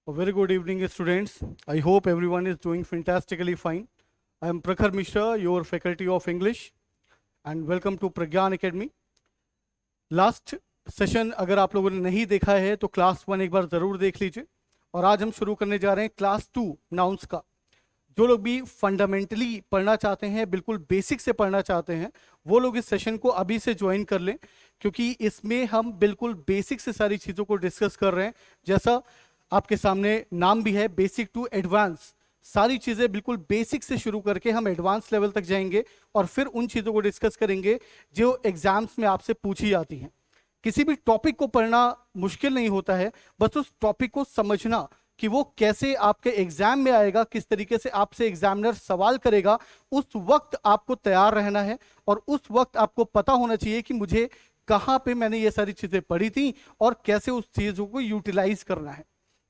A very good evening, students. I hope everyone is doing fantastically fine. I am Prakhar Mishra, your faculty of English, and welcome to Pragyan Academy. Last session अगर आप लोगों ने नहीं देखा है तो class 1 एक बार ज़रूर देख लीजिए। और आज हम शुरू करने जा रहे हैं क्लास 2 नाउन्स का। जो लोग भी फंडामेंटली पढ़ना चाहते हैं, बिल्कुल बेसिक से पढ़ना चाहते हैं, वो लोग इस सेशन को अभी से ज्वाइन कर लें, क्योंकि इसमें हम बिल्कुल बेसिक से सारी चीज़ों को डिस्कस कर रहे हैं। जैसा आपके सामने नाम भी है, बेसिक टू एडवांस, सारी चीज़ें बिल्कुल बेसिक से शुरू करके हम एडवांस लेवल तक जाएंगे और फिर उन चीज़ों को डिस्कस करेंगे जो एग्जाम्स में आपसे पूछी जाती हैं। किसी भी टॉपिक को पढ़ना मुश्किल नहीं होता है, बस उस टॉपिक को समझना कि वो कैसे आपके एग्जाम में आएगा, किस तरीके से आपसे एग्जामिनर सवाल करेगा, उस वक्त आपको तैयार रहना है और उस वक्त आपको पता होना चाहिए कि मुझे कहाँ पे मैंने ये सारी चीज़ें पढ़ी थी और कैसे उस चीज़ों को यूटिलाइज करना है।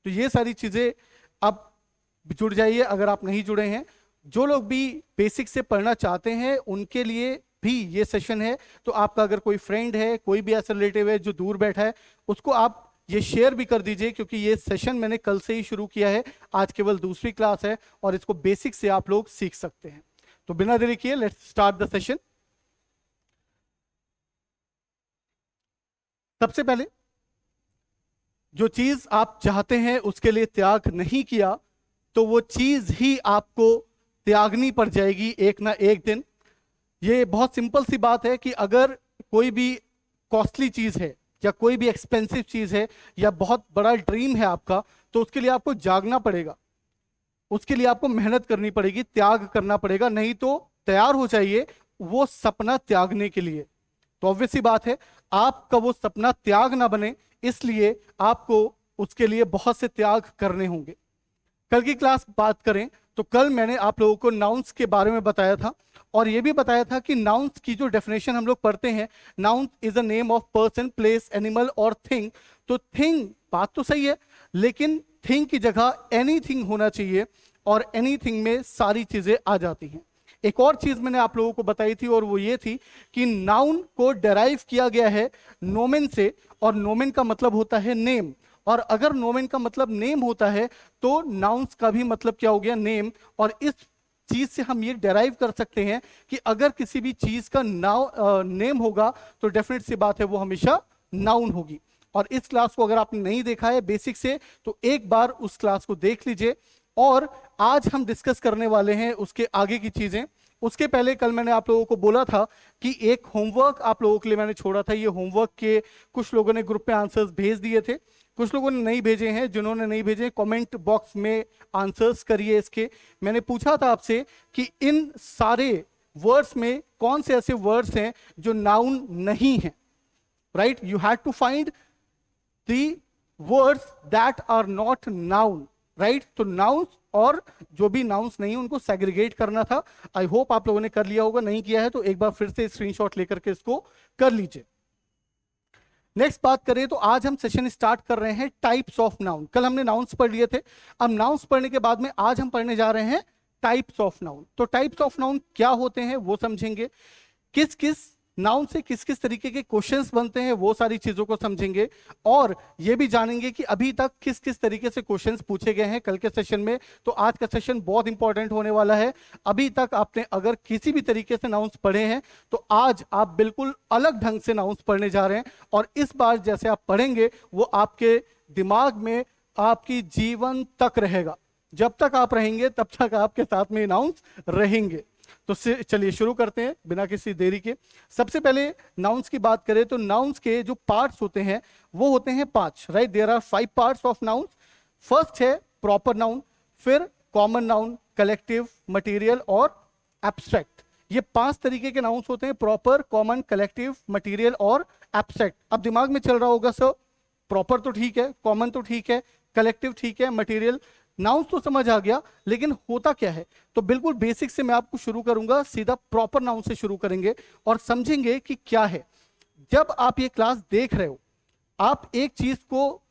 तो ये सारी चीज़ें आप जुड़ जाइए अगर आप नहीं जुड़े हैं। जो लोग भी बेसिक से पढ़ना चाहते हैं उनके लिए भी ये सेशन है। तो आपका अगर कोई फ्रेंड है, कोई भी ऐसा रिलेटिव है जो दूर बैठा है, उसको आप ये शेयर भी कर दीजिए, क्योंकि ये सेशन मैंने कल से ही शुरू किया है। आज केवल दूसरी क्लास है और इसको बेसिक से आप लोग सीख सकते हैं। तो बिना देरी किए लेट्स स्टार्ट द सेशन। सबसे पहले जो चीज आप चाहते हैं उसके लिए त्याग नहीं किया तो वो चीज ही आपको त्यागनी पड़ जाएगी एक ना एक दिन। ये बहुत सिंपल सी बात है कि अगर कोई भी कॉस्टली चीज है या कोई भी एक्सपेंसिव चीज है या बहुत बड़ा ड्रीम है आपका, तो उसके लिए आपको जागना पड़ेगा, उसके लिए आपको मेहनत करनी पड़ेगी, त्याग करना पड़ेगा। नहीं तो तैयार हो जाइए वो सपना त्यागने के लिए। तो ऑब्वियस सी बात है आपका वो सपना त्याग ना बने, इसलिए आपको उसके लिए बहुत से त्याग करने होंगे। कल की क्लास बात करें तो कल मैंने आप लोगों को नाउन्स के बारे में बताया था और यह भी बताया था कि नाउन्स की जो डेफिनेशन हम लोग पढ़ते हैं, noun is a name of person, place, animal और थिंग। तो थिंग बात तो सही है, लेकिन थिंग की जगह एनीथिंग होना चाहिए और एनीथिंग में सारी चीजें आ जाती हैं। एक और चीज मैंने आप लोगों को बताई थी और वो ये थी कि नाउन को डेराइव किया गया है नोमेन से, और नोमेन का मतलब होता है नेम। और अगर नोमेन का मतलब नेम होता है तो नाउन्स का भी मतलब क्या हो गया, नेम। और इस चीज से हम ये डेराइव कर सकते हैं कि अगर किसी भी चीज का नेम होगा तो डेफिनेट सी बात है वो हमेशा नाउन होगी। और इस क्लास को अगर आपने नहीं देखा है बेसिक से तो एक बार उस क्लास को देख लीजिए। और आज हम डिस्कस करने वाले हैं उसके आगे की चीजें। उसके पहले कल मैंने आप लोगों को बोला था कि एक होमवर्क आप लोगों के लिए मैंने छोड़ा था। ये होमवर्क के कुछ लोगों ने ग्रुप में आंसर्स भेज दिए थे, कुछ लोगों ने नहीं भेजे हैं। जिन्होंने नहीं भेजे कमेंट बॉक्स में आंसर्स करिए इसके। मैंने पूछा था आपसे कि इन सारे वर्ड्स में कौन से ऐसे वर्ड्स हैं जो नाउन नहीं हैं, right? You had to find the words that are not noun, right? तो नाउन्स और जो भी नाउन्स नहीं उनको सेग्रीगेट करना था। आई होप आप लोगों ने कर लिया होगा, नहीं किया है तो एक बार फिर से स्क्रीनशॉट लेकर के इसको कर लीजिए। नेक्स्ट बात करें तो आज हम सेशन स्टार्ट कर रहे हैं टाइप्स ऑफ नाउन। कल हमने नाउन्स पढ़ लिए थे, अब नाउन्स पढ़ने के बाद में आज हम पढ़ने जा रहे हैं टाइप्स ऑफ नाउन। तो टाइप्स ऑफ नाउन क्या होते हैं वो समझेंगे, किस किस नाउन से किस किस तरीके के क्वेश्चंस बनते हैं वो सारी चीजों को समझेंगे। और ये भी जानेंगे कि अभी तक किस किस तरीके से क्वेश्चंस पूछे गए हैं कल के सेशन में। तो आज का सेशन बहुत इंपॉर्टेंट होने वाला है। अभी तक आपने अगर किसी भी तरीके से नाउन्स पढ़े हैं तो आज आप बिल्कुल अलग ढंग से नाउन्स पढ़ने जा रहे हैं। और इस बार जैसे आप पढ़ेंगे वो आपके दिमाग में आपकी जीवन तक रहेगा। जब तक आप रहेंगे तब तक आपके साथ में नाउन्स रहेंगे। तो चलिए शुरू करते हैं बिना किसी देरी के। सबसे पहले नाउन्स की बात करें तो नाउन्स के जो पार्ट्स होते हैं वो होते हैं 5, right? There are 5 parts of nouns. First है प्रॉपर नाउन, फिर कॉमन नाउन, कलेक्टिव, मटेरियल और एब्स्ट्रैक्ट। ये 5 तरीके के नाउन्स होते हैं, प्रॉपर, कॉमन, कलेक्टिव, मटेरियल और एब्स्ट्रैक्ट। अब दिमाग में चल रहा होगा सर प्रॉपर तो ठीक है, कॉमन तो ठीक है, कलेक्टिव ठीक है, मटेरियल, नाउन्स तो समझ आ गया, लेकिन होता क्या है? तो बिल्कुल बेसिक से मैं आपको शुरू करूंगा, सीधा प्रॉपर नाउन से शुरू करेंगे और समझेंगे कि क्या है। जब आप ये क्लास देख रहे हो आप एक चीज को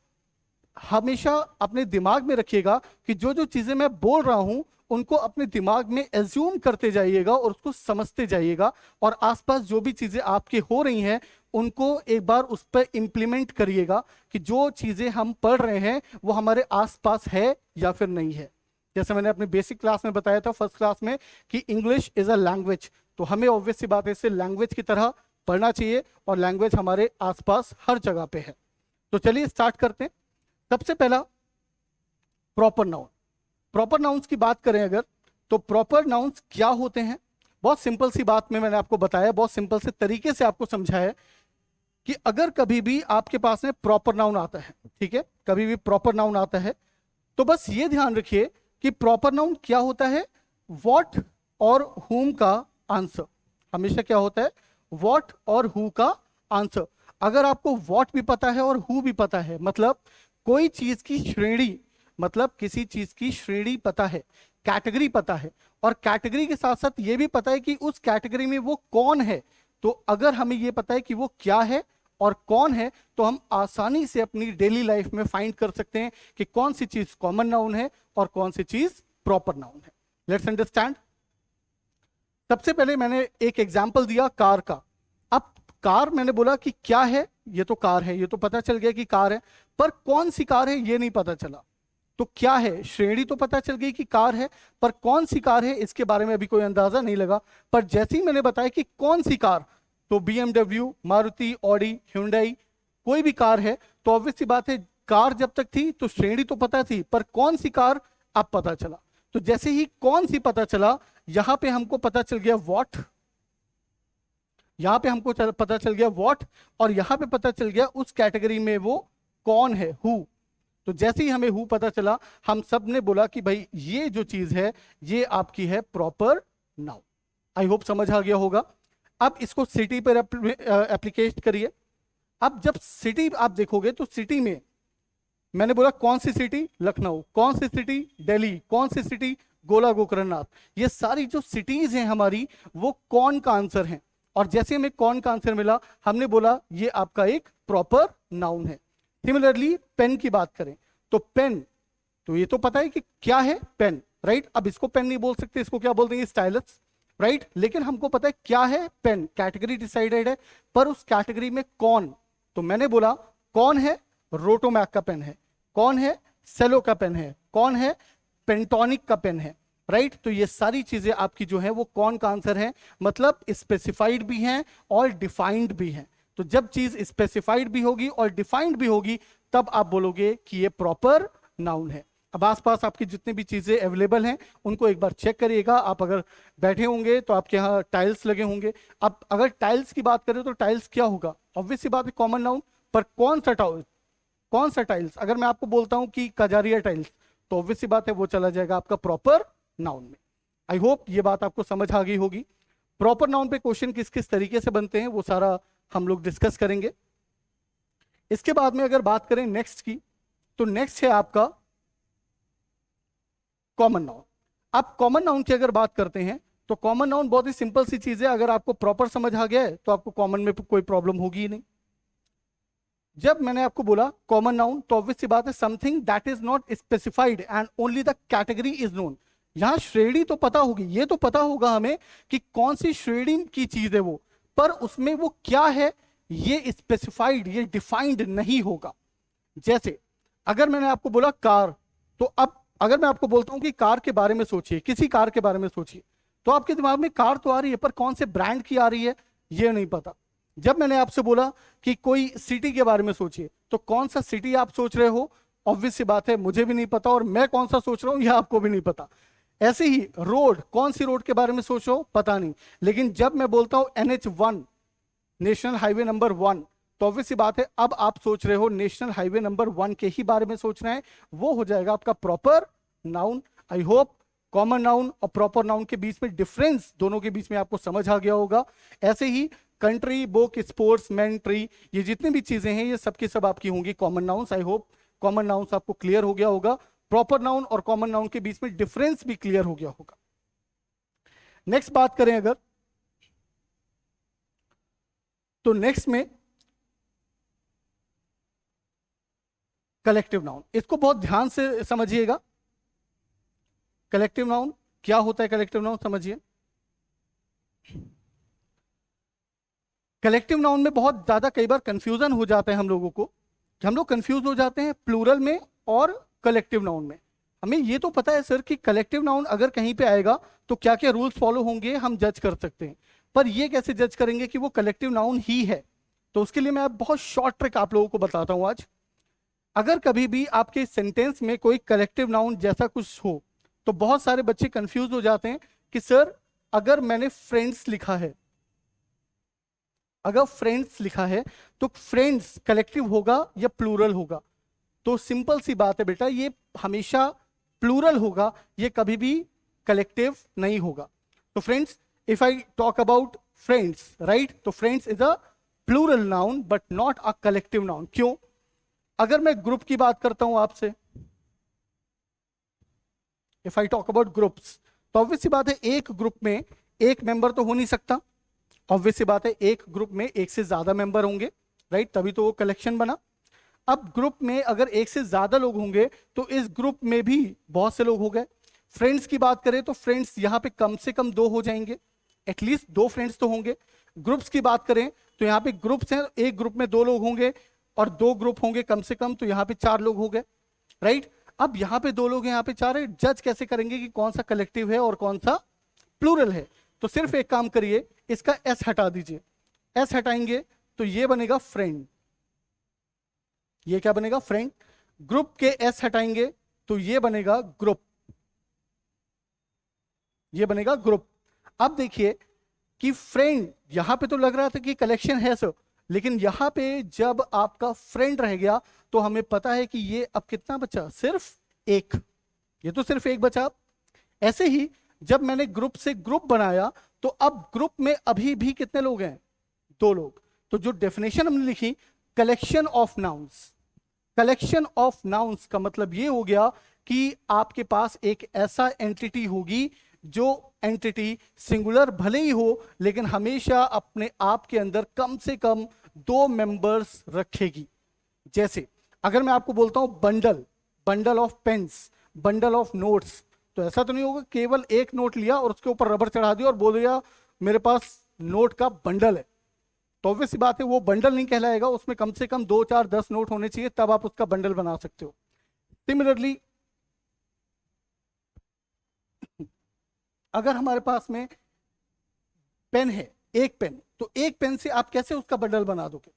हमेशा अपने दिमाग में रखिएगा कि जो जो चीजें मैं बोल रहा हूं उनको अपने दिमाग में एज्यूम करते जाइएगा और उसको समझते जाइएगा, और आसपास जो भी चीजें आपके हो रही हैं उनको एक बार उस पर इंप्लीमेंट करिएगा कि जो चीजें हम पढ़ रहे हैं वो हमारे आसपास है या फिर नहीं है। जैसे मैंने अपने बेसिक क्लास में बताया था, फर्स्ट क्लास में, कि इंग्लिश इज अ लैंग्वेज, तो हमें ऑब्वियस सी बात है इसे लैंग्वेज की तरह पढ़ना चाहिए, और लैंग्वेज हमारे आसपास हर जगह पे है। तो चलिए स्टार्ट करते हैं। सबसे पहला प्रॉपर नाउन। प्रॉपर नाउन्स की बात करें अगर, तो प्रॉपर नाउन्स क्या होते हैं? बहुत सिंपल सी बात में मैंने आपको बताया, बहुत सिंपल से तरीके से आपको समझाया कि अगर कभी भी आपके पास में प्रॉपर नाउन आता है, ठीक है, कभी भी प्रॉपर नाउन आता है, तो बस ये ध्यान रखिए कि प्रॉपर नाउन क्या होता है, व्हाट और हुम का आंसर। हमेशा क्या होता है, व्हाट और हु का आंसर। अगर आपको व्हाट भी पता है और हु भी पता है, मतलब कोई चीज की श्रेणी, मतलब किसी चीज की श्रेणी पता है, कैटेगरी पता है, और कैटेगरी के साथ साथ ये भी पता है कि उस कैटेगरी में वो कौन है, तो अगर हमें ये पता है कि वो क्या है और कौन है, तो हम आसानी से अपनी डेली लाइफ में फाइंड कर सकते हैं कि कौन सी चीज कॉमन नाउन है और कौन सी चीज प्रॉपर नाउन है। Let's understand. सबसे पहले मैंने एक एग्जाम्पल दिया कार का। अब कार मैंने बोला कि क्या है, ये तो कार है, ये तो पता चल गया कि कार है, पर कौन सी कार है ये नहीं पता चला। तो क्या है, श्रेणी तो पता चल गई कि कार है, पर कौन सी कार है इसके बारे में अभी कोई अंदाजा नहीं लगा। पर जैसे ही मैंने बताया कि कौन सी कार, तो BMW, मारुति, ऑडी, hyundai, कोई भी कार है, तो ऑब्वियस सी बात है कार जब तक थी तो श्रेणी तो पता थी, पर कौन सी कार अब पता चला। तो जैसे ही कौन सी पता चला, यहां पे हमको पता चल गया व्हाट, यहां पे हमको पता चल गया व्हाट, और यहां पे पता चल गया उस कैटेगरी में वो कौन है, हु। तो जैसे ही हमें हु पता चला, हम सब ने बोला कि भाई ये जो चीज है ये आपकी है प्रॉपर नाउन। आई होप समझ आ गया होगा। अब इसको सिटी पर एप्लीकेट करिए। अब जब सिटी आप देखोगे तो सिटी में मैंने बोला कौन सी सिटी, लखनऊ, कौन सी सिटी, दिल्ली, कौन सी सिटी, गोला गोकर्णनाथ। ये सारी जो सिटीज हैं हमारी, वो कौन का आंसर है, और जैसे हमें कौन का आंसर मिला, हमने बोला ये आपका एक प्रॉपर नाउन है। सिमिलरली पेन की बात करें तो पेन, तो ये तो पता है कि क्या है, पेन, राइट। अब इसको पेन नहीं बोल सकते, इसको क्या बोल देंगे, स्टाइलस, राइट। लेकिन हमको पता है क्या है, पेन, कैटेगरी डिसाइडेड है, पर उस कैटेगरी में कौन, तो मैंने बोला कौन है, रोटोमैक का पेन है, कौन है, सेलो का पेन है, कौन है, पेंटोनिक का पेन है, राइट। तो ये सारी चीजें आपकी जो है वो कौन का आंसर है, मतलब स्पेसिफाइड भी हैं और डिफाइंड भी हैं। तो जब चीज स्पेसिफाइड भी होगी और डिफाइंड भी होगी, तब आप बोलोगे कि ये प्रॉपर नाउन है। अब आसपास आपकी जितनी भी चीजें अवेलेबल हैं उनको एक बार चेक करिएगा। आप अगर बैठे होंगे तो आपके यहाँ टाइल्स लगे होंगे। अब अगर टाइल्स की बात करें तो टाइल्स क्या होगा, ऑब्वियस सी बात है कॉमन नाउन, पर कौन सा टाइल्स, अगर मैं आपको बोलता हूं कि कजारिया टाइल्स, तो ऑब्वियस सी बात है वो चला जाएगा आपका प्रॉपर नाउन में। आई होप ये बात आपको समझ आ गई होगी। प्रॉपर नाउन पे क्वेश्चन किस किस तरीके से बनते हैं वो सारा हम लोग डिस्कस करेंगे। इसके बाद में अगर बात करें नेक्स्ट की, तो नेक्स्ट है आपका कॉमन नाउन। अब कॉमन नाउन की अगर बात करते हैं तो कॉमन नाउन बहुत ही सिंपल सी चीज है। अगर आपको प्रॉपर समझ आ गया है तो आपको कॉमन में कोई प्रॉब्लम होगी ही नहीं। जब मैंने आपको बोला कॉमन नाउन, तो ऑब्वियस सी बात है something that is not specified and only the category is known. यहां श्रेणी तो पता होगी, ये तो पता होगा हमें कि कौन सी श्रेणी की चीज है वो, पर उसमें वो क्या है ये स्पेसिफाइड, ये डिफाइंड नहीं होगा। जैसे अगर मैंने आपको बोला कार, तो अब अगर मैं आपको बोलता हूं कि कार के बारे में सोचिए, किसी कार के बारे में सोचिए, तो आपके दिमाग में कार तो आ रही है, पर कौन से ब्रांड की आ रही है ये नहीं पता। जब मैंने आपसे बोला कि कोई सिटी के बारे में सोचिए, तो कौन सा सिटी आप सोच रहे हो, ऑब्वियस सी बात है मुझे भी नहीं पता, और मैं कौन सा सोच रहा हूं यह आपको भी नहीं पता। ऐसे ही रोड, कौन सी रोड के बारे में सोच रहे हो, पता नहीं। लेकिन जब मैं बोलता हूं NH1, नेशनल हाईवे नंबर 1, तो ऑब्वियस सी बात है अब आप सोच रहे हो नेशनल हाईवे नंबर 1 के ही बारे में सोच रहे हैं, वो हो जाएगा आपका proper noun. I hope common noun और प्रॉपर नाउन के बीच में डिफरेंस, दोनों के बीच में आपको समझ आ गया होगा। ऐसे ही country, book, sports, man, tree, ये जितनी भी चीजें हैं ये सबकी सब आपकी होंगी common nouns. I hope common nouns आपको क्लियर हो गया होगा। प्रॉपर नाउन और कॉमन नाउन के बीच में डिफरेंस भी क्लियर हो गया होगा। नेक्स्ट बात करें अगर, तो नेक्स्ट में कलेक्टिव नाउन, इसको बहुत ध्यान से समझिएगा। कलेक्टिव नाउन क्या होता है? कलेक्टिव नाउन समझिए। कलेक्टिव नाउन में बहुत ज्यादा कई बार कंफ्यूजन हो जाता है हम लोगों को, कि हम लोग कंफ्यूज हो जाते हैं प्लूरल में और कलेक्टिव नाउन में। हमें ये तो पता है सर कि कलेक्टिव नाउन अगर कहीं पे आएगा तो क्या क्या रूल्स फॉलो होंगे हम जज कर सकते हैं, पर ये कैसे जज करेंगे कि वो कलेक्टिव नाउन ही है? तो उसके लिए मैं बहुत शॉर्ट ट्रिक आप लोगों को बताता हूं आज। अगर कभी भी आपके सेंटेंस में कोई कलेक्टिव नाउन जैसा कुछ हो तो बहुत सारे बच्चे कंफ्यूज हो जाते हैं कि सर अगर मैंने फ्रेंड्स लिखा है, अगर फ्रेंड्स लिखा है तो फ्रेंड्स कलेक्टिव होगा या प्लूरल होगा? तो सिंपल सी बात है बेटा, ये हमेशा प्लूरल होगा, ये कभी भी कलेक्टिव नहीं होगा। तो friends, if I talk about friends, right, तो friends is a plural noun but not a collective noun. क्यों? अगर मैं ग्रुप की बात करता हूं आपसे, if I talk about groups, तो ऑब्वियस सी बात है एक ग्रुप में एक मेंबर तो हो नहीं सकता। ऑब्वियस सी बात है एक ग्रुप में एक से ज्यादा मेंबर होंगे, राइट, तभी तो वो कलेक्शन बना। अब ग्रुप में अगर एक से ज्यादा लोग होंगे तो इस ग्रुप में भी बहुत से लोग हो गए। फ्रेंड्स की बात करें तो फ्रेंड्स यहां पे कम से कम 2 हो जाएंगे, एटलीस्ट 2 फ्रेंड्स तो होंगे। ग्रुप्स की बात करें तो यहाँ पे ग्रुप्स हैं, एक ग्रुप में 2 लोग होंगे और 2 ग्रुप होंगे कम से कम, तो यहाँ पे 4 लोग हो गए, राइट। अब यहाँ पे 2 लोग हैं, यहाँ पे 4 है, जज कैसे करेंगे कि कौन सा कलेक्टिव है और कौन सा प्लूरल है? तो सिर्फ एक काम करिए, इसका एस हटा दीजिए। एस हटाएंगे तो ये बनेगा फ्रेंड, ये क्या बनेगा? फ्रेंड। ग्रुप के एस हटाएंगे तो ये बनेगा ग्रुप, ये बनेगा ग्रुप। अब देखिए कि फ्रेंड यहां पे तो लग रहा था कि कलेक्शन है सर, लेकिन यहां पे जब आपका फ्रेंड रह गया तो हमें पता है कि ये अब कितना बचा? सिर्फ एक, ये तो सिर्फ एक बचा। ऐसे ही जब मैंने ग्रुप से ग्रुप बनाया तो अब ग्रुप में अभी भी कितने लोग हैं? 2 लोग। तो जो डेफिनेशन हमने लिखी collection of nouns, collection of nouns का मतलब ये हो गया कि आपके पास एक ऐसा एंटिटी होगी जो एंटिटी सिंगुलर भले ही हो लेकिन हमेशा अपने आप के अंदर कम से कम 2 मेंबर्स रखेगी। जैसे अगर मैं आपको बोलता हूं bundle, bundle of pens, bundle of notes, तो ऐसा तो नहीं होगा केवल एक नोट लिया और उसके ऊपर रबर चढ़ा दिया और बोल दिया मेरे पास नोट का बंडल है। तो ऑब्वियस सी बात है वो बंडल नहीं कहलाएगा, उसमें कम से कम 2, 4, 10 नोट होने चाहिए, तब आप उसका बंडल बना सकते हो। सिमिलरली अगर हमारे पास में पेन है, एक पेन, तो एक पेन से आप कैसे उसका बंडल बना दोगे?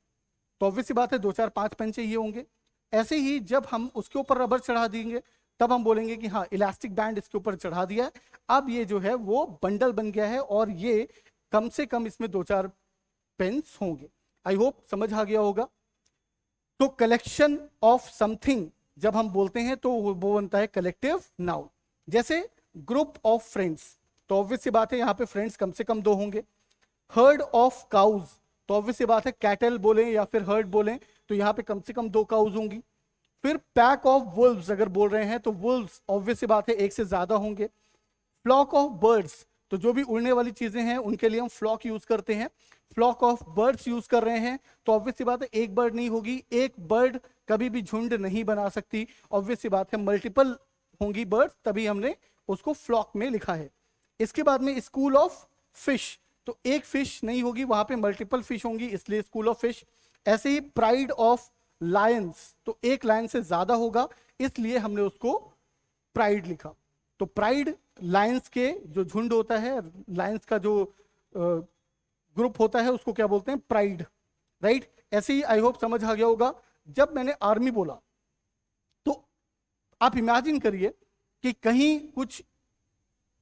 तो ऑब्वियस सी बात है 2, 4, 5 पेन चाहिए होंगे। ऐसे ही जब हम उसके ऊपर रबर चढ़ा देंगे तब हम बोलेंगे कि हाँ इलास्टिक बैंड इसके ऊपर चढ़ा दिया है, अब ये जो है वो बंडल बन गया है और ये कम से कम इसमें 2, 4 पेन्स होंगे। आई होप समझ आ गया होगा। तो कलेक्शन ऑफ समथिंग जब हम बोलते हैं तो वो बनता है कलेक्टिव नाउन। जैसे ग्रुप ऑफ फ्रेंड्स, तो ऑब्वियस सी बात है यहाँ पे फ्रेंड्स कम से कम 2 होंगे। हर्ड ऑफ काउज, तो ऑब्वियस सी बात है कैटल बोलें या फिर हर्ड बोलें तो यहाँ पे कम से कम 2 काउज होंगी। फिर पैक ऑफ वुल्व्स अगर बोल रहे हैं तो वुल्व्स ऑब्वियस सी बात है एक से ज्यादा होंगे। फ्लॉक ऑफ बर्ड्स, तो जो भी उड़ने वाली चीजें हैं उनके लिए हम फ्लॉक यूज करते हैं, फ्लॉक ऑफ बर्ड्स यूज कर रहे हैं, तो ऑब्वियस सी बात है एक बर्ड नहीं होगी, एक बर्ड कभी भी झुंड नहीं बना सकती, ऑब्वियस सी बात है मल्टीपल होंगी बर्ड्स, तभी हमने उसको फ्लॉक में लिखा है। इसके बाद में स्कूल ऑफ फिश, तो एक फिश नहीं होगी, वहां पे मल्टीपल फिश होंगी इसलिए स्कूल ऑफ फिश। ऐसे ही प्राइड ऑफ लायंस, तो एक लायन से ज्यादा होगा इसलिए हमने उसको प्राइड लिखा। तो प्राइड लायंस के जो झुंड होता है, लायंस का जो ग्रुप होता है उसको क्या बोलते हैं? Pride, right. ऐसे ही आई होप समझ आ गया होगा। जब मैंने आर्मी बोला तो आप इमेजिन करिए कि कहीं कुछ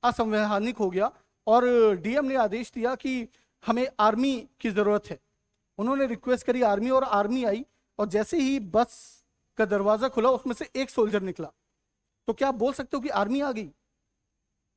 असंवैधानिक हो गया और डीएम ने आदेश दिया कि हमें आर्मी की जरूरत है। उन्होंने रिक्वेस्ट करी आर्मी और आर्मी आई और जैसे ही बस का दरवाजा खुला उसमें से एक सोल्जर निकला, तो क्या आप बोल सकते हो कि आर्मी आ गई?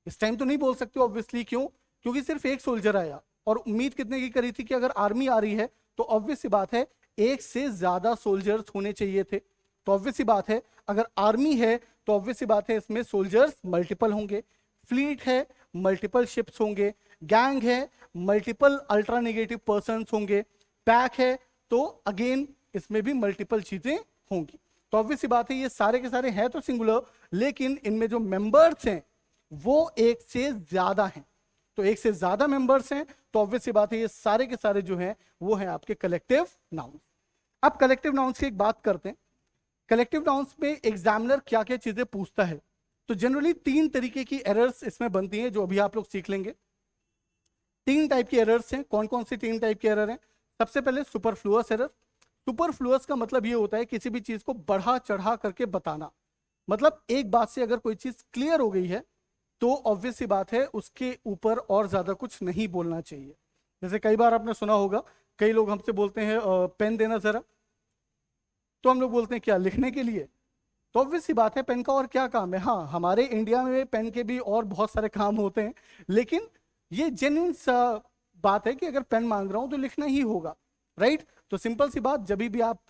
इस टाइम तो नहीं बोल सकते ऑब्वियसली। क्यों? क्योंकि सिर्फ एक सोल्जर आया और उम्मीद कितने की करी थी कि अगर आर्मी आ रही है तो ऑब्वियस सी बात है एक से ज्यादा सोल्जर्स होने चाहिए थे। तो ऑब्वियस सी बात है अगर आर्मी है तो ऑब्वियस सी बात है इसमें सोल्जर्स मल्टीपल होंगे, फ्लीट है मल्टीपल शिप्स होंगे, गैंग है मल्टीपल अल्ट्रा नेगेटिव पर्सन्स होंगे, पैक है तो अगेन इसमें भी मल्टीपल चीजें होंगी। तो ऑब्वियस सी बात है ये सारे के सारे हैं तो सिंगुलर, लेकिन इनमें जो मेंबर्स हैं वो एक से ज्यादा हैं। तो एक से ज्यादा मेंबर्स हैं तो ऑब्वियस सी बात है ये सारे के सारे जो हैं वो हैं आपके कलेक्टिव नाउन्स। अब कलेक्टिव नाउन्स की एक बात करते हैं। कलेक्टिव नाउन्स में एग्जामिनर क्या क्या चीजें पूछता है, तो जनरली 3 तरीके की एरर्स इसमें बनती हैं जो अभी आप लोग सीख लेंगे। 3 टाइप की एरर्स हैं। कौन कौन सी 3 टाइप की एरर हैं? सबसे पहले सुपरफ्लुअस एरर। सुपरफ्लुअस का मतलब ये होता है किसी भी चीज को बढ़ा चढ़ा करके बताना। मतलब एक बात से अगर कोई चीज क्लियर हो गई है तो ऑब्वियस सी बात है उसके ऊपर और ज्यादा कुछ नहीं बोलना चाहिए। जैसे कई बार आपने सुना होगा कई लोग हमसे बोलते हैं पेन देना जरा, तो हम लोग बोलते हैं क्या, लिखने के लिए? तो ऑब्वियस सी बात है पेन का और क्या काम है। हाँ, हमारे इंडिया में पेन के भी और बहुत सारे काम होते हैं, लेकिन ये जेन्युइन सा बात है कि अगर पेन मांग रहा हूं तो लिखना ही होगा, राइट? तो सिंपल सी बात, जब भी आप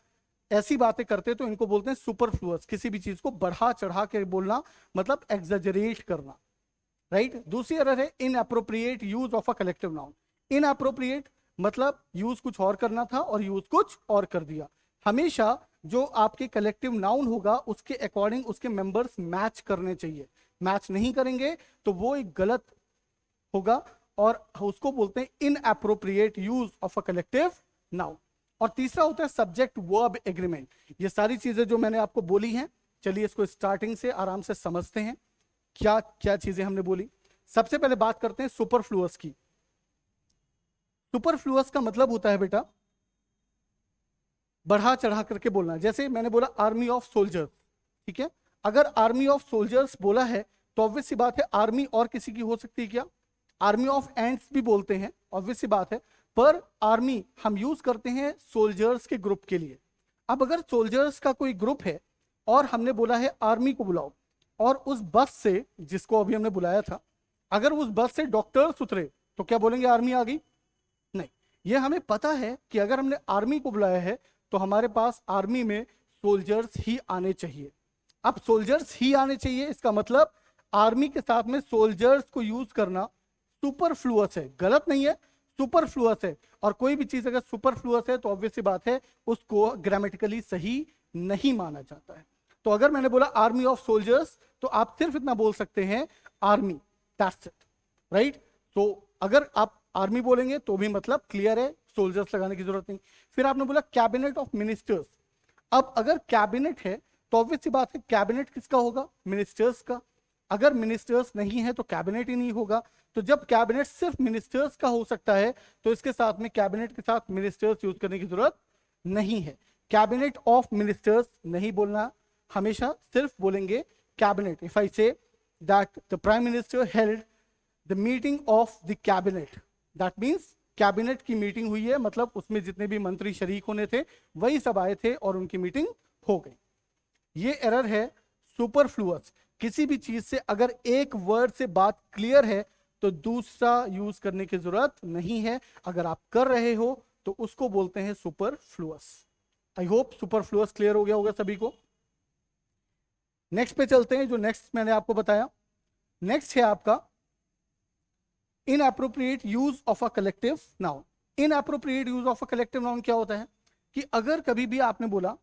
ऐसी बातें करते हैं तो इनको बोलते हैं सुपरफ्लुअस। किसी भी चीज को बढ़ा चढ़ा के बोलना मतलब एग्जेजरेट करना, राइट? दूसरी एरर है inappropriate use of a collective noun. Inappropriate मतलब यूज कुछ और करना था और यूज कुछ और कर दिया। हमेशा जो आपके कलेक्टिव नाउन होगा उसके अकॉर्डिंग उसके मेंबर्स मैच करने चाहिए। मैच नहीं करेंगे तो वो एक गलत होगा और उसको बोलते हैं inappropriate use of a collective noun. और तीसरा होता है सब्जेक्ट वर्ब एग्रीमेंट। ये सारी चीजें जो मैंने आपको बोली हैं, चलिए इसको स्टार्टिंग से आराम से समझते हैं क्या क्या चीजें हमने बोली। सबसे पहले बात करते हैं सुपरफ्लुअस की। सुपरफ्लुअस का मतलब होता है बेटा बढ़ा चढ़ा करके बोलना। जैसे मैंने बोला आर्मी ऑफ सोल्जर्स, ठीक है? अगर आर्मी ऑफ सोल्जर्स बोला है तो ऑब्वियस सी बात है आर्मी और किसी की हो सकती है क्या? आर्मी ऑफ एंड्स भी बोलते हैं, ऑब्वियस सी बात है, पर आर्मी हम यूज करते हैं सोल्जर्स के ग्रुप के लिए। अब अगर सोल्जर्स का कोई ग्रुप है और हमने बोला है आर्मी को बुलाओ, और उस बस से जिसको अभी हमने बुलाया था अगर उस बस से डॉक्टर्स उतरे तो क्या बोलेंगे आर्मी आ गई? नहीं। ये हमें पता है कि अगर हमने आर्मी को बुलाया है तो हमारे पास आर्मी में सोल्जर्स ही आने चाहिए। अब सोल्जर्स ही आने चाहिए इसका मतलब आर्मी के साथ में सोल्जर्स को यूज करना सुपरफ्लुअस है, गलत नहीं है, सुपरफ्लुअस है। और कोई भी चीज अगर सुपरफ्लुअस है तो ऑब्वियस सी बात है उसको ग्रामेटिकली सही नहीं माना जाता है। तो अगर मैंने बोला आर्मी ऑफ सोल्जर्स तो आप सिर्फ इतना बोल सकते हैं आर्मी, दैट्स इट, राइट? तो अगर आप आर्मी बोलेंगे तो भी मतलब क्लियर है, सोल्जर्स लगाने की जरूरत नहीं। फिर आपने बोला कैबिनेट ऑफ मिनिस्टर्स। अब अगर कैबिनेट है तो ऑब्वियस सी बात है कैबिनेट किसका होगा? मिनिस्टर्स का। अगर मिनिस्टर्स नहीं है तो कैबिनेट ही नहीं होगा। तो जब कैबिनेट सिर्फ मिनिस्टर्स का हो सकता है तो इसके साथ में कैबिनेट के साथ मिनिस्टर्स यूज करने की जरूरत नहीं है। कैबिनेट ऑफ मिनिस्टर्स नहीं बोलना, हमेशा सिर्फ बोलेंगे cabinet. If I say that the prime minister held the meeting of the cabinet, that means cabinet की मीटिंग हुई है, मतलब उसमें जितने भी मंत्री शरीक होने थे वही सब आए थे और उनकी मीटिंग हो गई। ये एरर है सुपरफ्लुअस। किसी भी चीज से अगर एक वर्ड से बात क्लियर है तो दूसरा यूज करने की जरूरत नहीं है। अगर आप कर रहे हो तो उसको बोलते हैं superfluous. I hope superfluous clear हो गया होगा सभी को। नेक्स्ट पे चलते हैं। जो नेक्स्ट मैंने आपको बताया, नेक्स्ट है आपका inappropriate use of a collective noun. Inappropriate use of a collective noun क्या होता है कि अगर कभी भी आपने बोला,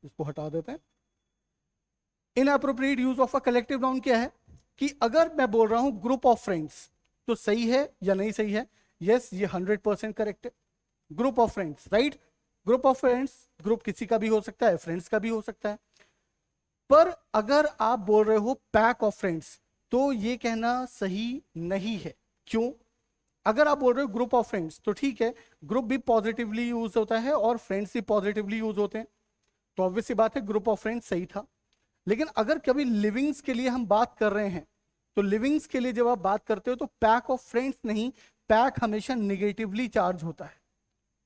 इसको हटा देते हैं। Inappropriate use of a collective noun क्या है कि अगर मैं बोल रहा हूं ग्रुप ऑफ फ्रेंड्स तो सही है या नहीं सही है? यस, ये 100% करेक्ट है। Group of friends, right? Group of friends, group किसी का भी हो सकता है, फ्रेंड्स का भी हो सकता है। पर अगर आप बोल रहे हो पैक ऑफ फ्रेंड्स तो ये कहना सही नहीं है। क्यों? अगर आप बोल रहे हो ग्रुप ऑफ फ्रेंड्स तो ठीक है, ग्रुप भी पॉजिटिवली यूज होता है और फ्रेंड्स भी पॉजिटिवली यूज होते हैं, तो ऑब्वियस सी बात है ग्रुप ऑफ फ्रेंड्स सही था। लेकिन अगर कभी लिविंग्स के लिए हम बात कर रहे हैं तो लिविंग्स के लिए जब आप बात करते हो तो पैक ऑफ फ्रेंड्स नहीं, पैक हमेशा निगेटिवली चार्ज होता है,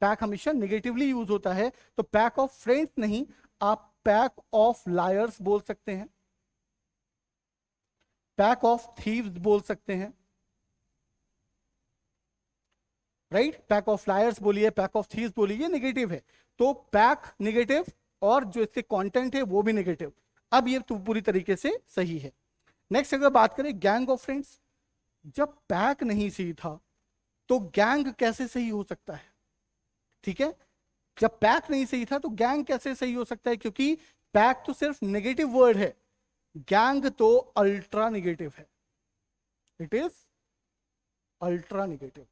पैक हमेशा निगेटिवली यूज होता है। तो पैक ऑफ फ्रेंड्स नहीं, आप पैक ऑफ लायर्स बोल सकते हैं, पैक ऑफ थीव्स बोल सकते हैं, राइट? पैक ऑफ लायर्स बोलिए, पैक ऑफ थीव्स बोलिए, ये नेगेटिव है। तो पैक नेगेटिव और जो इसके कंटेंट है वो भी नेगेटिव। अब ये तो पूरी तरीके से सही है। नेक्स्ट अगर बात करें गैंग ऑफ फ्रेंड्स, जब पैक नहीं सही था तो गैंग कैसे सही हो सकता है? ठीक है, जब पैक नहीं सही था तो गैंग कैसे सही हो सकता है, क्योंकि पैक तो सिर्फ नेगेटिव वर्ड है, गैंग तो अल्ट्रा नेगेटिव है, इट इज अल्ट्रा नेगेटिव।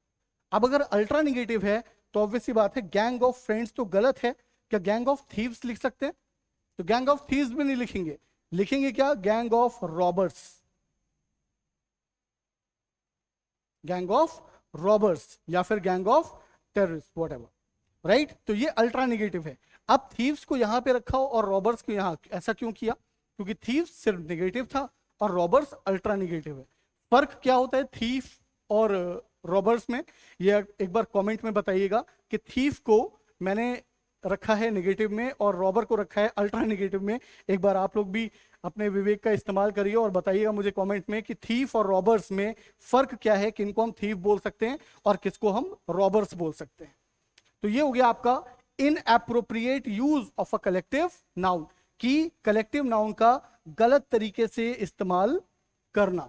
अब अगर अल्ट्रा नेगेटिव है तो ऑब्वियस सी बात है गैंग ऑफ फ्रेंड्स तो गलत है। क्या गैंग ऑफ थीव्स लिख सकते हैं? तो गैंग ऑफ थीव्स भी नहीं लिखेंगे, लिखेंगे क्या? Gang of robbers, gang of robbers या फिर gang of terrorist, whatever, right. तो ये अल्ट्रा नेगेटिव है। अब थीव्स को यहां पे रखा हो और रॉबर्स को यहां, ऐसा क्यों किया? क्योंकि थीव्स सिर्फ नेगेटिव था और रॉबर्स अल्ट्रा नेगेटिव है। फर्क क्या होता है थीफ और रॉबर्स में? ये एक बार कमेंट में बताइएगा कि थीफ को मैंने रखा है नेगेटिव में और रॉबर को रखा है अल्ट्रा नेगेटिव में। एक बार आप लोग भी अपने विवेक का इस्तेमाल करिए और बताइएगा मुझे कमेंट में कि थीफ और रॉबर्स में फर्क क्या है, किनको हम थीफ बोल सकते हैं और किसको हम रॉबर्स बोल सकते हैं। तो ये हो गया आपका inappropriate use of a collective noun, कि कलेक्टिव नाउन का गलत तरीके से इस्तेमाल करना।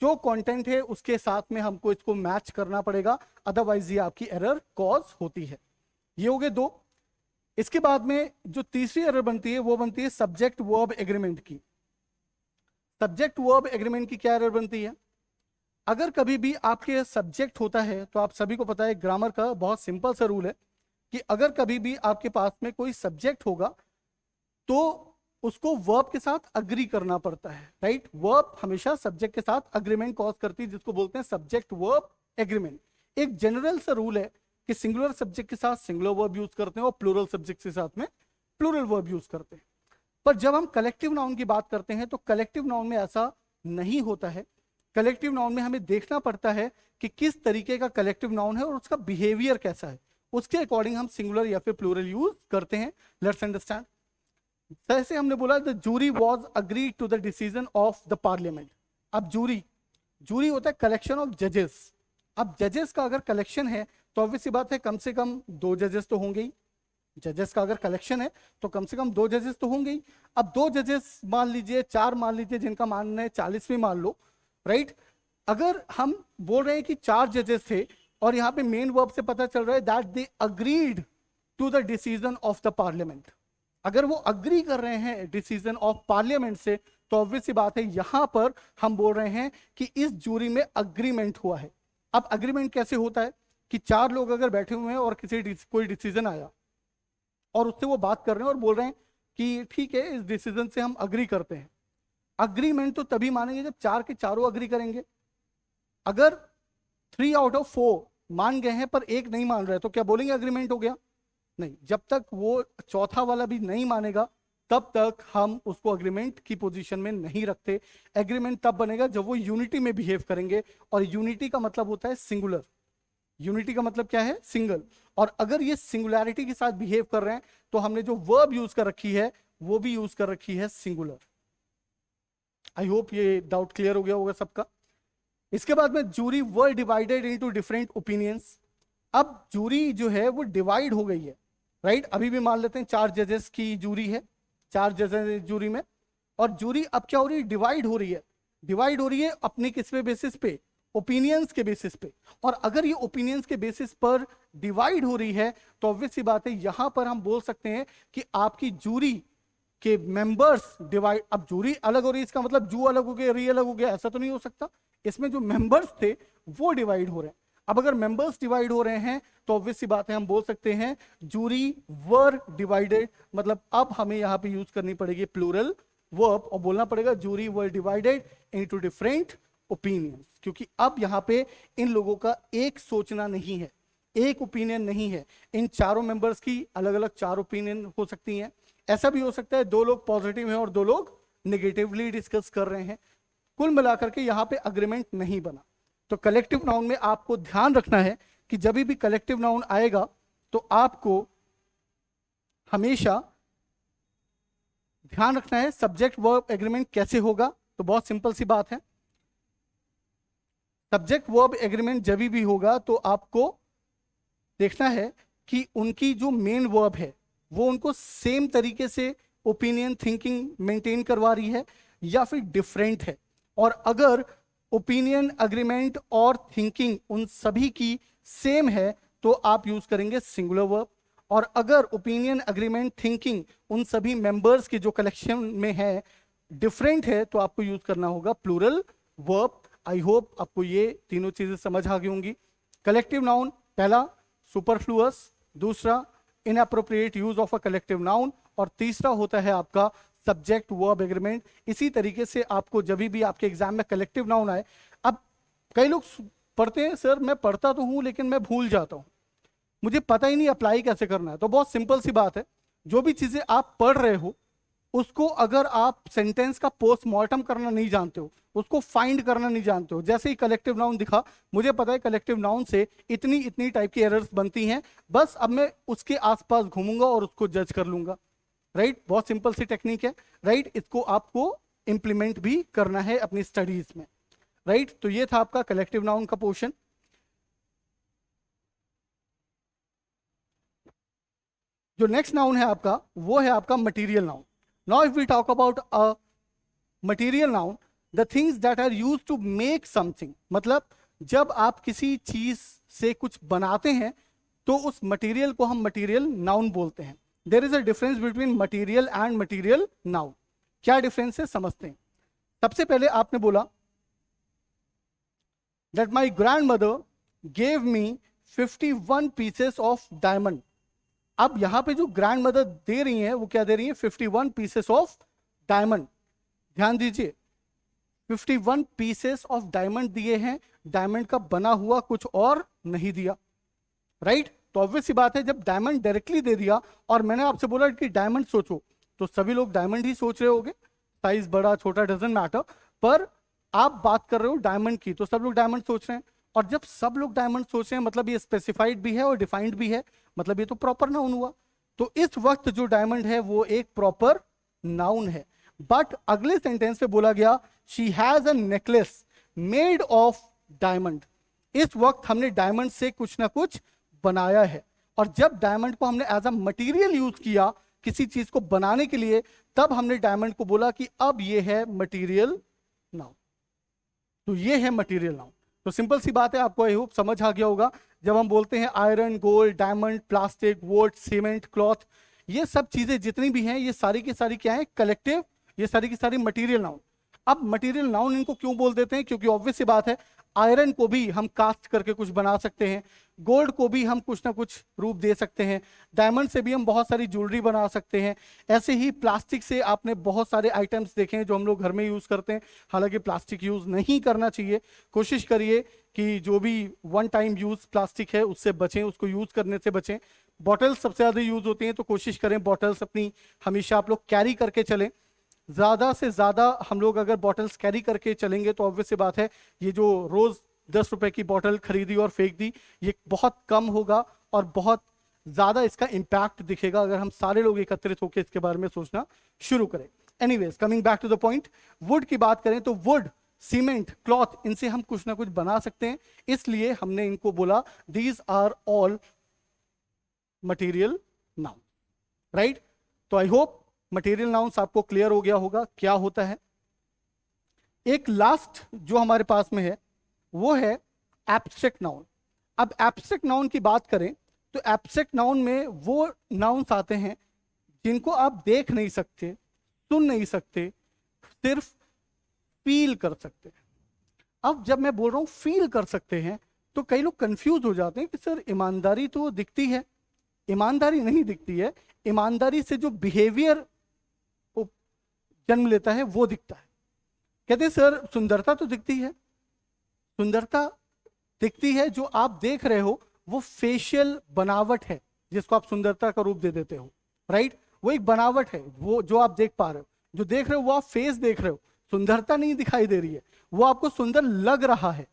जो कंटेंट है उसके साथ में हमको इसको मैच करना पड़ेगा, अदरवाइज ये आपकी एरर कॉज होती है। ये हो गए दो। इसके बाद में जो तीसरी एरर बनती है वो बनती है सब्जेक्ट वर्ब एग्रीमेंट की। सब्जेक्ट वर्ब एग्रीमेंट की क्या एरर बनती है? अगर कभी भी आपके सब्जेक्ट होता है तो आप सभी को पता है ग्रामर का बहुत सिंपल सा रूल है कि अगर कभी भी आपके पास में कोई सब्जेक्ट होगा तो उसको वर्ब के साथ अग्री करना पड़ता है, राइट। वर्ब हमेशा सब्जेक्ट के साथ अग्रीमेंट कॉज करती है, जिसको बोलते हैं सब्जेक्ट वर्ब एग्रीमेंट। एक जनरल सा रूल है कि सिंगुलर सब्जेक्ट के साथ सिंगुलर वर्ब यूज करते हैं और प्लूरल सब्जेक्ट के साथ में प्लूरल वर्ब यूज करते हैं। पर जब हम कलेक्टिव नाउन की बात करते हैं तो कलेक्टिव नाउन में ऐसा नहीं होता है। कलेक्टिव नाउन में हमें देखना पड़ता है कि किस तरीके का कलेक्टिव नाउन है और उसका बिहेवियर कैसा है, उसके अकॉर्डिंग हम सिंगुलर या फिर प्लूरल यूज करते हैं। Let's understand. जैसे हमने बोला the jury was agree to the decision of the parliament. अब जूरी होता है कलेक्शन ऑफ जजेस। अब जजेस का अगर कलेक्शन है तो ऑब्वियस सी बात है कम से कम 2 जजेस तो होंगे ही। जजेस का अगर कलेक्शन है तो कम से कम 2 जजेस तो होंगे ही। अब 2 जजेस मान लीजिए, 4 मान लीजिए, जिनका मानना है 40 भी मान लो, राइट। अगर हम बोल रहे हैं कि 4 जजेस थे और यहाँ पे मेन वर्ब से पता चल रहा है that they agreed to the decision of the parliament, अगर वो अग्री कर रहे हैं डिसीजन ऑफ पार्लियामेंट से तो ऑब्वियस सी बात है यहां पर हम बोल रहे हैं कि इस जूरी में अग्रीमेंट हुआ है। अब अग्रीमेंट कैसे होता है कि 4 लोग अगर बैठे हुए हैं और कोई डिसीजन आया और उससे वो बात कर रहे हैं और बोल रहे हैं कि ठीक है इस डिसीजन से हम अग्री करते हैं। अग्रीमेंट तो तभी मानेंगे जब 4 के चारों अग्री करेंगे। अगर 3 आउट ऑफ 4 मान गए हैं पर एक नहीं मान रहे तो क्या बोलेंगे अग्रीमेंट हो गया? नहीं, जब तक वो चौथा वाला भी नहीं मानेगा तब तक हम उसको अग्रीमेंट की पोजीशन में नहीं रखते। एग्रीमेंट तब बनेगा जब वो यूनिटी में बिहेव करेंगे, और यूनिटी का मतलब होता है सिंगुलर। यूनिटी का मतलब क्या है? सिंगल। और अगर ये सिंगुलैरिटी के साथ बिहेव कर रहे हैं तो हमने जो वर्ब यूज कर रखी है वो भी यूज कर रखी है सिंगुलर। आई होप ये डाउट क्लियर हो गया होगा सबका। इसके बाद में jury were divided into different opinions. अब जूरी जो है वो डिवाइड हो गई है, राइट। अभी भी मान लेते हैं 4 जजेस की जूरी है, 4 जजेस जूरी में, और जूरी अब क्या हो रही है? डिवाइड हो रही है। डिवाइड हो रही है अपने किस पे बेसिस पे? ओपिनियंस के बेसिस पे। और अगर ये ओपिनियंस के बेसिस पर डिवाइड हो रही है तो ऑब्वियस सी बात है यहां पर हम बोल सकते हैं कि आपकी जूरी के मेंबर्स डिवाइड। अब जूरी अलग हो रही है इसका मतलब जू अलग हो गया, री अलग हो गया, ऐसा तो नहीं हो सकता। इसमें जो मेंबर्स थे वो डिवाइड हो रहे हैं। अब अगर मेंबर्स डिवाइड हो रहे हैं तो ऑब्वियस सी बात है हम बोल सकते हैं जूरी वर डिवाइडेड। मतलब अब हमें यहां पे यूज करनी पड़ेगी प्लूरल वर्ब और बोलना पड़ेगा jury were divided into different opinions, क्योंकि अब यहां पे इन लोगों का एक सोचना नहीं है, एक ओपिनियन नहीं है। इन चारों मेंबर्स की अलग अलग 4 ओपिनियन हो सकती हैं। ऐसा भी हो सकता है 2 लोग पॉजिटिव हैं और 2 लोग नेगेटिवली डिस्कस कर रहे हैं। कुल मिलाकर के यहां पे अग्रीमेंट नहीं बना। तो कलेक्टिव नाउन में आपको ध्यान रखना है कि जब भी कलेक्टिव नाउन आएगा तो आपको हमेशा ध्यान रखना है सब्जेक्ट वर्ब एग्रीमेंट कैसे होगा। तो बहुत सिंपल सी बात है, सब्जेक्ट वर्ब एग्रीमेंट जब भी होगा तो आपको देखना है कि उनकी जो मेन वर्ब है वो उनको सेम तरीके से ओपिनियन थिंकिंग मेंटेन करवा रही है या फिर डिफरेंट है। और अगर ओपिनियन अग्रीमेंट और थिंकिंग उन सभी की सेम है तो आप यूज करेंगे सिंगुलर वर्ब, और अगर ओपिनियन, एग्रीमेंट, थिंकिंग उन सभी मेंबर्स की जो कलेक्शन में है डिफरेंट है तो आपको यूज करना होगा प्लूरल वर्ब। आई होप आपको ये तीनों चीजें समझ आ गई होंगी। कलेक्टिव नाउन पहला सुपरफ्लुअस, दूसरा inappropriate use of a collective noun, और तीसरा होता है आपका सब्जेक्ट वर्ब एग्रीमेंट। इसी तरीके से आपको जब भी आपके एग्जाम में कलेक्टिव नाउन आए, अब कई लोग पढ़ते हैं सर मैं पढ़ता तो हूं लेकिन मैं भूल जाता हूं, मुझे पता ही नहीं अप्लाई कैसे करना है। तो बहुत सिंपल सी बात है, जो भी चीजें आप पढ़ रहे हो उसको अगर आप सेंटेंस का पोस्टमार्टम करना नहीं जानते हो, उसको फाइंड करना नहीं जानते हो, जैसे ही कलेक्टिव नाउन दिखा मुझे पता है कलेक्टिव नाउन से इतनी इतनी टाइप की एरर्स बनती हैं, बस अब मैं उसके आसपास घूमूंगा और उसको जज कर लूंगा। राइट, बहुत सिंपल सी टेक्निक है। राइट, इसको आपको इंप्लीमेंट भी करना है अपनी स्टडीज में। राइट, तो ये था आपका कलेक्टिव नाउन का पोर्शन। जो नेक्स्ट नाउन है आपका वो है आपका material noun. Now if we talk about a material noun, the things that are use to make something, मतलब जब आप किसी चीज से कुछ बनाते हैं तो उस मटीरियल को हम मटीरियल नाउन बोलते हैं। There is a difference between material and material noun. क्या डिफरेंस है समझते हैं। सबसे पहले आपने बोला that my grandmother gave me 51 pieces of diamond. अब यहां पे जो ग्रैंड मदर दे रही हैं वो क्या दे रही है? 51 पीसेस ऑफ डायमंड। ध्यान दीजिए, 51 पीसेस ऑफ डायमंड दिए हैं, डायमंड का बना हुआ कुछ और नहीं दिया। राइट, तो ऑब्वियस सी बात है जब डायमंड डायरेक्टली दे दिया और मैंने आपसे बोला कि डायमंड सोचो, तो सभी लोग डायमंड ही सोच रहे होंगे, साइज बड़ा छोटा डजंट मैटर, पर आप बात कर रहे हो डायमंड की तो सब लोग डायमंड सोच रहे हैं। और जब सब लोग डायमंड सोच रहे हैं मतलब ये स्पेसिफाइड भी है और डिफाइंड भी है, मतलब ये तो प्रॉपर नाउन हुआ। तो इस वक्त जो डायमंड है वो एक प्रॉपर नाउन है। बट अगले सेंटेंस पे बोला गया she has a necklace made of diamond. इस वक्त हमने डायमंड से कुछ ना कुछ बनाया है, और जब डायमंड को हमने एज अ मटीरियल यूज किया किसी चीज को बनाने के लिए, तब हमने डायमंड को बोला कि अब ये है मटीरियल नाउन। तो ये है मटीरियल नाउन। तो सिंपल सी बात है, आपको आई होप समझ आ गया होगा। जब हम बोलते हैं iron, gold, diamond, plastic, would, cement, cloth, ये सब चीजें जितनी भी हैं ये सारी की सारी क्या है? कलेक्टिव, ये सारी की सारी मटीरियल नाउन। अब मटीरियल नाउन इनको क्यों बोल देते हैं? क्योंकि ऑब्वियस सी बात है आयरन को भी हम कास्ट करके कुछ बना सकते हैं, गोल्ड को भी हम कुछ ना कुछ रूप दे सकते हैं, डायमंड से भी हम बहुत सारी ज्वेलरी बना सकते हैं। ऐसे ही प्लास्टिक से आपने बहुत सारे आइटम्स देखे हैं जो हम लोग घर में यूज करते हैं। हालांकि प्लास्टिक यूज नहीं करना चाहिए, कोशिश करिए कि जो भी वन टाइम यूज प्लास्टिक है उससे बचें, उसको यूज करने से बचें। बॉटल्स सबसे ज्यादा यूज होती हैं तो कोशिश करें बॉटल्स अपनी हमेशा आप लोग कैरी करके चलें। ज्यादा से ज्यादा हम लोग अगर बॉटल्स कैरी करके चलेंगे तो ऑब्वियस सी बात है ये जो रोज 10 रुपए की बॉटल खरीदी और फेंक दी, ये बहुत कम होगा और बहुत ज्यादा इसका इम्पैक्ट दिखेगा अगर हम सारे लोग एकत्रित होकर इसके बारे में सोचना शुरू करें। Anyways, coming back to the point, wood की बात करें तो वुड, सीमेंट, क्लॉथ, इनसे हम कुछ ना कुछ बना सकते हैं, इसलिए हमने इनको बोला these are all material noun. Right, तो आई होप मटेरियल नाउन्स आपको क्लियर हो गया होगा क्या होता है। एक लास्ट जो हमारे पास में है वो है एब्स्ट्रैक्ट नाउन। अब एब्स्ट्रैक्ट नाउन की बात करें तो एब्स्ट्रैक्ट नाउन में वो नाउन्स आते हैं जिनको आप देख नहीं सकते, सुन नहीं सकते, सिर्फ फील कर सकते हैं। अब जब मैं बोल रहा हूं फील कर सकते हैं तो कई लोग कंफ्यूज हो जाते हैं कि सर ईमानदारी तो दिखती है। ईमानदारी नहीं दिखती है, ईमानदारी से जो बिहेवियर जन्म लेता है वो दिखता है। कहते हैं सर सुंदरता तो दिखती है, सुंदरता दिखती है, जो आप देख रहे हो वो फेशियल बनावट है जिसको आप सुंदरता का रूप दे देते हो। राइट, वो एक बनावट है, वो जो आप देख पा रहे हो, जो देख रहे हो वो आप फेस देख रहे हो, सुंदरता नहीं दिखाई दे रही है, वो आपको सुंदर लग रहा है।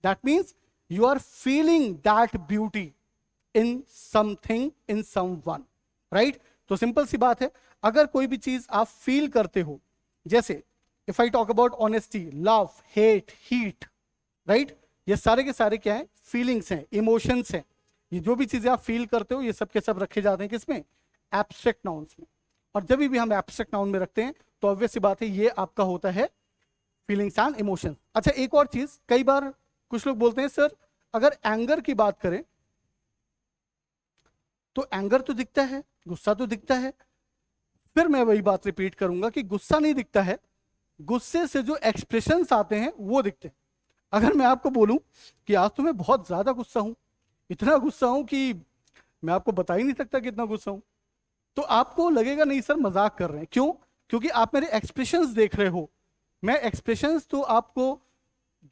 That means you are feeling that beauty in something, in someone. Right, तो सिंपल सी बात है, अगर कोई भी चीज आप फील करते हो, जैसे if I talk about honesty, love, hate, heat, right, ये सारे के सारे क्या है? फीलिंग्स हैं, इमोशंस हैं। ये जो भी चीजें आप फील करते हो ये सब के सब रखे जाते हैं किसमें? एब्स्ट्रैक्ट नाउन्स में। और जब भी हम एब्स्ट्रैक्ट नाउन में रखते हैं तो ऑब्वियस सी बात है ये आपका होता है फीलिंग्स एंड इमोशंस। अच्छा, एक और चीज, कई बार कुछ लोग बोलते हैं सर अगर एंगर की बात करें तो एंगर तो दिखता है, गुस्सा तो दिखता है। फिर मैं वही बात रिपीट करूंगा कि गुस्सा नहीं दिखता है, गुस्से से जो एक्सप्रेशंस आते हैं वो दिखते हैं। अगर मैं आपको बोलूं कि आज तो मैं बहुत ज्यादा गुस्सा हूं, इतना गुस्सा हूं कि मैं आपको बता ही नहीं सकता कितना गुस्सा हूं, तो आपको लगेगा नहीं सर मजाक कर रहे हैं। क्यों? क्योंकि आप मेरे एक्सप्रेशंस देख रहे हो। मैं एक्सप्रेशंस तो आपको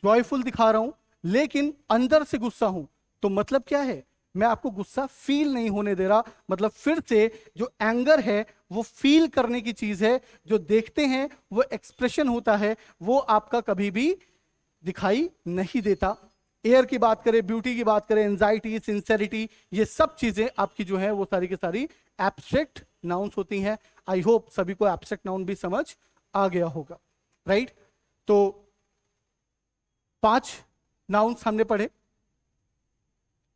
जॉयफुल दिखा रहा हूं, लेकिन अंदर से गुस्सा हूं। तो मतलब क्या है? मैं आपको गुस्सा फील नहीं होने दे रहा। मतलब फिर से जो एंगर है वो फील करने की चीज है, जो देखते हैं वो एक्सप्रेशन होता है, वो आपका कभी भी दिखाई नहीं देता। एयर की बात करें, ब्यूटी की बात करें, एंजाइटी, सिंसेरिटी, ये सब चीजें आपकी जो है वो सारी की सारी एब्स्ट्रैक्ट नाउन्स होती हैं। आई होप सभी को एब्स्ट्रैक्ट नाउन भी समझ आ गया होगा, राइट? तो 5 नाउन्स हमने पढ़े,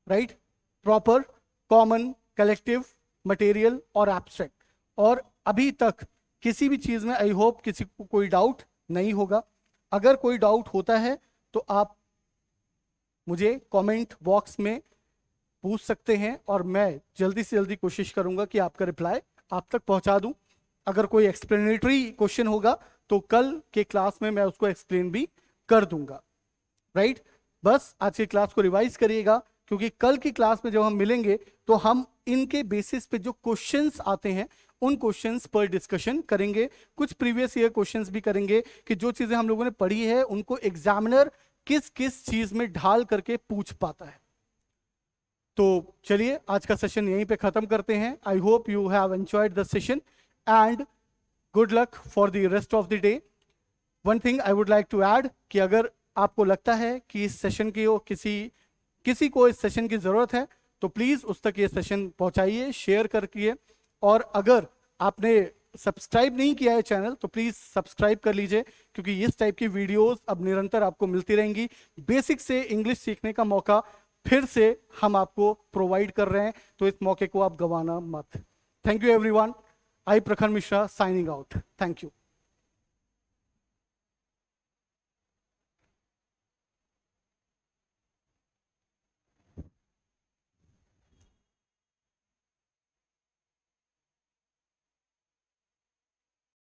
right? Proper, common, collective, material और एब्स्ट्रैक्ट। और अभी तक किसी भी चीज में आई होप किसी को कोई डाउट नहीं होगा। अगर कोई डाउट होता है तो आप मुझे कमेंट बॉक्स में पूछ सकते हैं और मैं जल्दी से जल्दी कोशिश करूंगा कि आपका रिप्लाई आप तक पहुंचा दूं। अगर कोई एक्सप्लेनेटरी क्वेश्चन होगा तो कल के क्लास में मैं उसको एक्सप्लेन भी कर दूंगा, राइट? बस आज की क्लास को रिवाइज करिएगा, क्योंकि कल की क्लास में जब हम मिलेंगे तो हम इनके बेसिस पे जो क्वेश्चंस आते हैं उन क्वेश्चंस पर डिस्कशन करेंगे। कुछ प्रीवियस ईयर क्वेश्चंस भी करेंगे कि जो चीजें हम लोगों ने पढ़ी है उनको एग्जामिनर किस किस चीज में ढाल करके पूछ पाता है। तो चलिए आज का सेशन यहीं पे खत्म करते हैं। I hope you have enjoyed the session and good luck for the rest of the day. One thing I would like to add कि अगर आपको लगता है कि इस सेशन की किसी को इस सेशन की जरूरत है तो प्लीज उस तक ये सेशन पहुंचाइए, शेयर करके। और अगर आपने सब्सक्राइब नहीं किया है चैनल तो प्लीज सब्सक्राइब कर लीजिए, क्योंकि इस टाइप की वीडियोस अब निरंतर आपको मिलती रहेंगी। बेसिक से इंग्लिश सीखने का मौका फिर से हम आपको प्रोवाइड कर रहे हैं, तो इस मौके को आप गंवाना मत। Thank you everyone. I Prakhar Mishra signing out. Thank you.